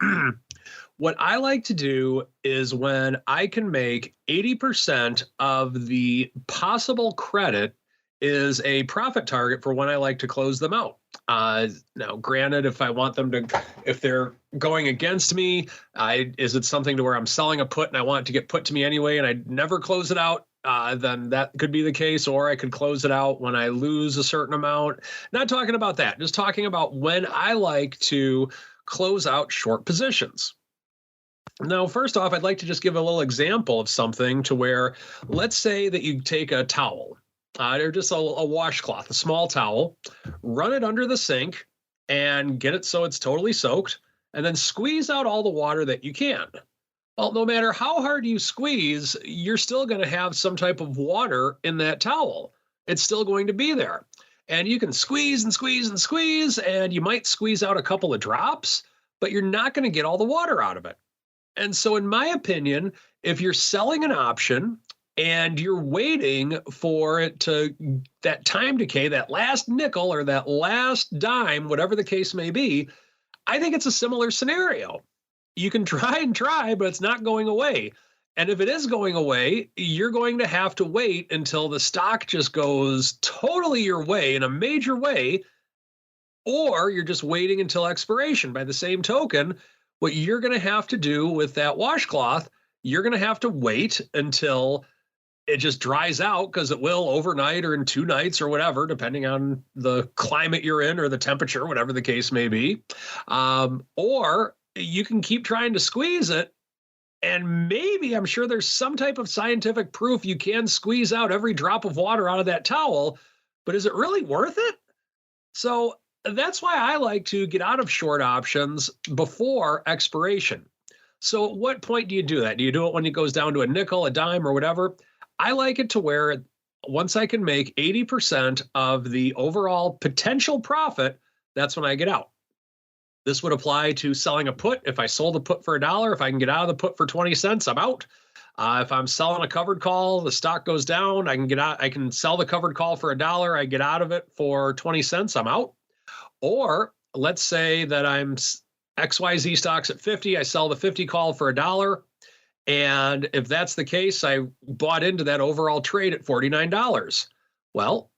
what I like to do is when I can make 80% of the possible credit is a profit target for when I like to close them out. Now, granted, if I want them to, if they're going against me, is it something to where I'm selling a put and I want it to get put to me anyway and I never close it out? Then that could be the case, or I could close it out when I lose a certain amount. Not talking about that, just talking about when I like to close out short positions. Now, first off, I'd like to just give a little example of something to where, let's say that you take a towel, or just a washcloth, a small towel, run it under the sink and get it so it's totally soaked, and then squeeze out all the water that you can. Well, no matter how hard you squeeze, you're still going to have some type of water in that towel. It's still going to be there. And you can squeeze and squeeze and squeeze, and you might squeeze out a couple of drops, but you're not going to get all the water out of it. And so in my opinion, if you're selling an option and you're waiting for it to, that time decay, that last nickel or that last dime, whatever the case may be, I think it's a similar scenario. You can try and try, but it's not going away. And if it is going away, you're going to have to wait until the stock just goes totally your way in a major way, or you're just waiting until expiration. By the same token, what you're going to have to do with that washcloth, you're going to have to wait until it just dries out, because it will overnight or in 2 nights or whatever, depending on the climate you're in or the temperature, whatever the case may be. Or you can keep trying to squeeze it. And maybe, I'm sure there's some type of scientific proof you can squeeze out every drop of water out of that towel, but is it really worth it? So that's why I like to get out of short options before expiration. So at what point do you do that? Do you do it when it goes down to a nickel, a dime, or whatever? I like it to where once I can make 80% of the overall potential profit, that's when I get out. This would apply to selling a put. If I sold a put for $1, if I can get out of the put for 20 cents, I'm out. If I'm selling a covered call, the stock goes down, I can get out. I can sell the covered call for $1. I get out of it for 20 cents, I'm out. Or let's say that I'm XYZ stocks at 50, I sell the 50 call for $1. And if that's the case, I bought into that overall trade at $49. Well,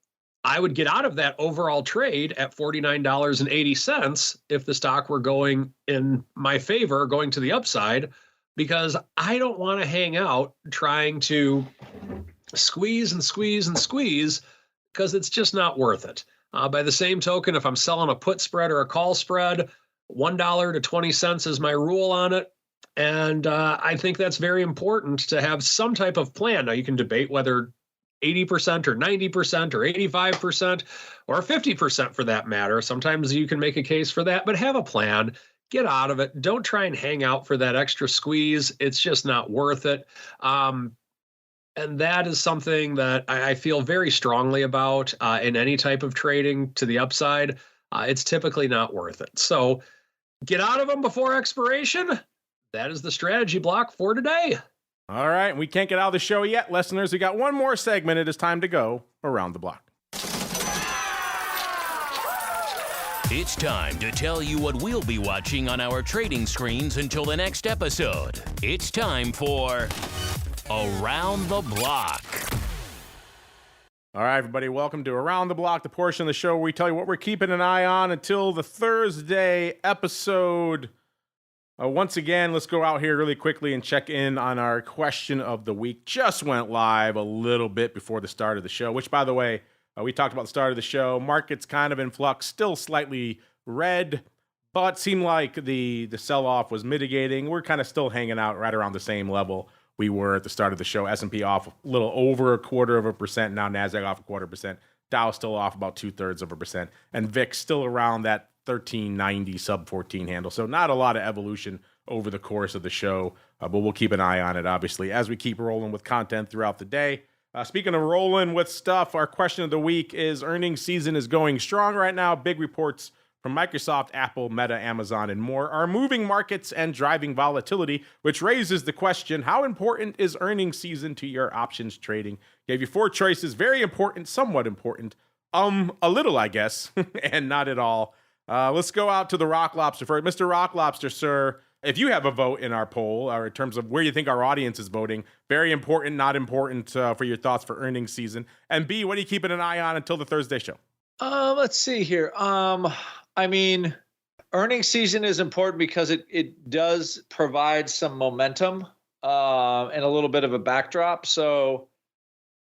I would get out of that overall trade at $49.80 if the stock were going in my favor, going to the upside, because I don't want to hang out trying to squeeze and squeeze and squeeze, because it's just not worth it. By the same token, if I'm selling a put spread or a call spread, $1 to 20 cents is my rule on it. And I think that's very important to have some type of plan. Now, you can debate whether 80% or 90% or 85% or 50% for that matter. Sometimes you can make a case for that, but have a plan. Get out of it. Don't try and hang out for that extra squeeze. It's just not worth it. And that is something that I feel very strongly about in any type of trading to the upside. It's typically not worth it. So get out of them before expiration. That is the strategy block for today. All right. We can't get out of the show yet, listeners. We got one more segment. It is time to go around the block. It's time to tell you what we'll be watching on our trading screens until the next episode. It's time for Around the Block. All right, everybody, welcome to Around the Block, the portion of the show where we tell you what we're keeping an eye on until the Thursday episode. Once again, let's go out here really quickly and check in on our question of the week. Just went live a little bit before the start of the show, which, by the way, we talked about the start of the show. Market's kind of in flux, still slightly red, but seemed like the sell-off was mitigating. We're kind of still hanging out right around the same level we were at the start of the show. S&P off a little over 0.25%. Now NASDAQ off 0.25%. Dow still off about 0.2%. And VIX still around that 1390 sub 14 handle. So not a lot of evolution over the course of the show, but we'll keep an eye on it, obviously, as we keep rolling with content throughout the day. Speaking of rolling with stuff, our question of the week is earnings season is going strong right now. Big reports from Microsoft, Apple, Meta, Amazon, and more are moving markets and driving volatility, which raises the question, how important is earnings season to your options trading? Gave you 4 choices. Very important, somewhat important, a little, I guess, and not at all. Let's go out to the Rock Lobster first. Mr. Rock Lobster, sir, if you have a vote in our poll, or in terms of where you think our audience is voting, very important, not important for your thoughts for earnings season. And B, what are you keeping an eye on until the Thursday show? Let's see here. I mean, earnings season is important because it does provide some momentum and a little bit of a backdrop. So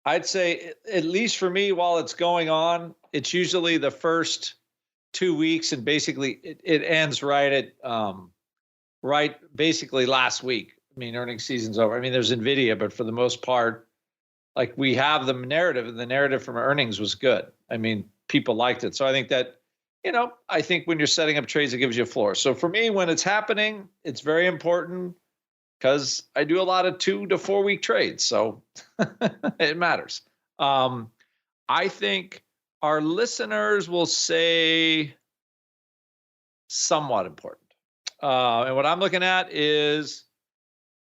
I'd say, at least for me, while it's going on, it's usually the first 2 weeks, and basically it ends right at basically last week. I mean, earnings season's over. I mean, there's NVIDIA, but for the most part, like, we have the narrative, and the narrative from earnings was good. I mean, people liked it. So I think that, I think when you're setting up trades, it gives you a floor. So for me, when it's happening, it's very important because I do a lot of 2 to 4 week trades. So it matters. I think our listeners will say somewhat important. And what I'm looking at is,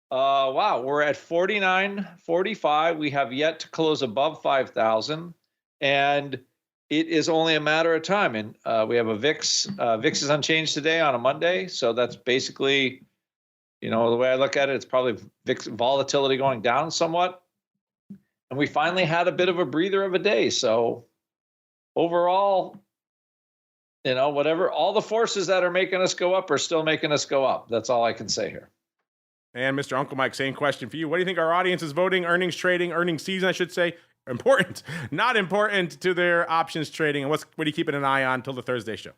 wow, we're at 49.45. We have yet to close above 5,000. And it is only a matter of time. And we have a VIX. VIX is unchanged today on a Monday. So that's basically, the way I look at it, it's probably VIX volatility going down somewhat. And we finally had a bit of a breather of a day. So overall, whatever, all the forces that are making us go up are still making us go up. That's all I can say here. And Mr. Uncle Mike, same question for you. What do you think our audience is voting? Earnings trading, earnings season, I should say. Important, not important to their options trading. And what are you keeping an eye on until the Thursday show?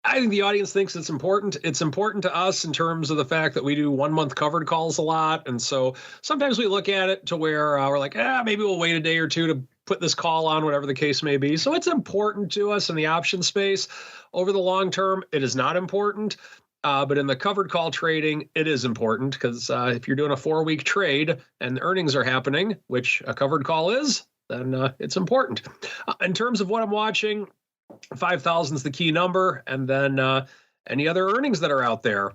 I think the audience thinks it's important. It's important to us in terms of the fact that we do 1 month covered calls a lot. And so sometimes we look at it to where we're like, maybe we'll wait a day or two to put this call on, whatever the case may be. So it's important to us in the option space. Over the long term, it is not important. But in the covered call trading, it is important because if you're doing a 4-week trade and the earnings are happening, which a covered call is, then it's important. In terms of what I'm watching, 5,000 is the key number, and then any other earnings that are out there.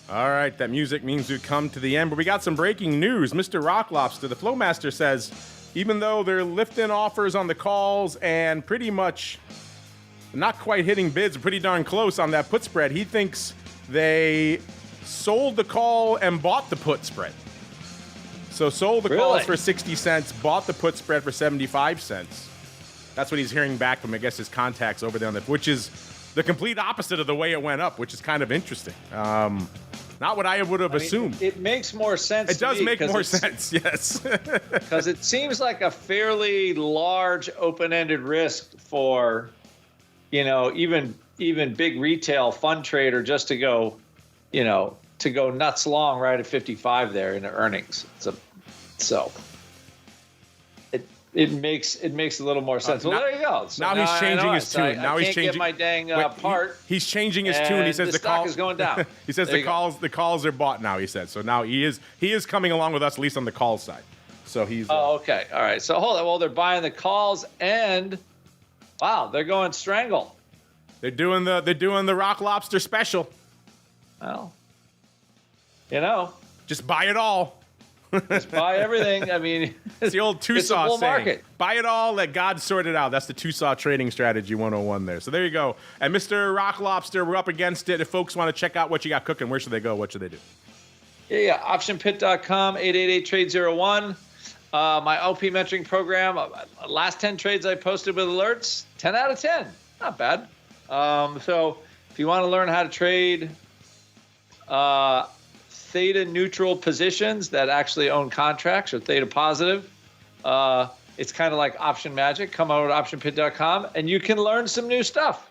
All right, that music means we've come to the end, but we got some breaking news. Mr. Rock Lobster, the Flowmaster, says even though they're lifting offers on the calls and pretty much not quite hitting bids, pretty darn close on that put spread, he thinks they sold the call and bought the put spread. So sold the calls for 60 cents, bought the put spread for 75 cents. That's what he's hearing back from, I guess, his contacts over there on the, which is the complete opposite of the way it went up, which is kind of interesting. Not what I would have assumed. It makes more sense. It does make more sense, yes. Because it seems like a fairly large open-ended risk for, even big retail fund trader just to go, to go nuts long right at 55 there in the earnings. So it makes a little more sense. Well, there you go. So now he's changing his tune. Now he's changing. Get my dang part. He's changing his tune. He says the stock call is going down. He says the calls are bought now. He said so. Now he is coming along with us, at least on the call side. So he's. Oh, okay. All right. So hold on. Well, they're buying the calls and wow, they're going strangle. They're doing the Rock Lobster special. Well, just buy it all. Just buy everything. I mean, it's the old TOSAW saying. Market. Buy it all, let God sort it out. That's the TOSAW trading strategy 101 there. So there you go. And Mr. Rock Lobster, we're up against it. If folks want to check out what you got cooking, where should they go? What should they do? Yeah, optionpit.com, 888-TRADE-01. My OP mentoring program, last 10 trades I posted with alerts, 10 out of 10. Not bad. So if you want to learn how to trade theta neutral positions that actually own contracts or theta positive, it's kind of like option magic. Come over to optionpit.com and you can learn some new stuff.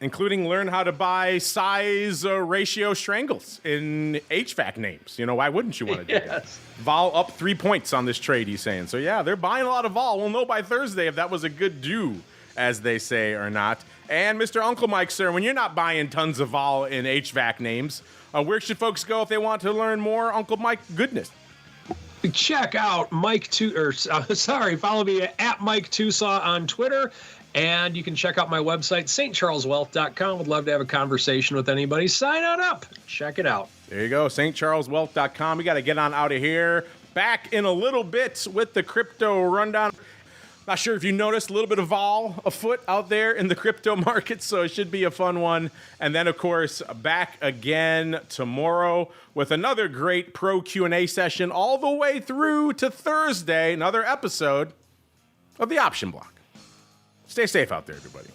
Including learn how to buy size ratio strangles in HVAC names. Why wouldn't you want to do that? Vol up 3 points on this trade, he's saying. So yeah, they're buying a lot of vol. We'll know by Thursday if that was a good do, as they say, or not. And Mr. Uncle Mike, sir, when you're not buying tons of vol in HVAC names, where should folks go if they want to learn more Uncle Mike goodness? Check out follow me at Mike TOSAW on Twitter. And you can check out my website, stcharleswealth.com. Would love to have a conversation with anybody. Sign on up. Check it out. There you go, stcharleswealth.com. We got to get on out of here. Back in a little bit with the crypto rundown. Not sure if you noticed a little bit of vol afoot out there in the crypto market, so it should be a fun one. And then, of course, back again tomorrow with another great pro Q&A session all the way through to Thursday, another episode of the Option Block. Stay safe out there, everybody.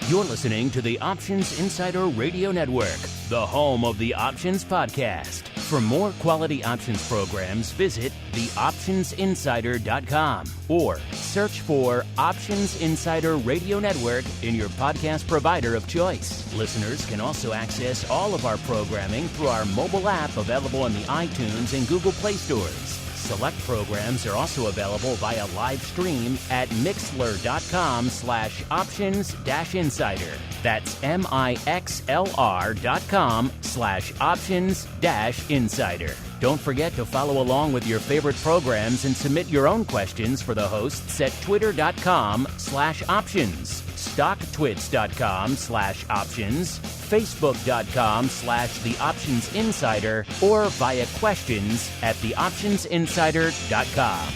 You're listening to the Options Insider Radio Network, the home of the Options Podcast. For more quality options programs, visit theoptionsinsider.com or search for Options Insider Radio Network in your podcast provider of choice. Listeners can also access all of our programming through our mobile app available in the iTunes and Google Play stores. Select programs are also available via live stream at mixlr.com/options-insider. That's mixlr.com/options-insider. Don't forget to follow along with your favorite programs and submit your own questions for the hosts at twitter.com/options, stocktwits.com/options, facebook.com/theoptionsinsider, or via questions at theoptionsinsider.com.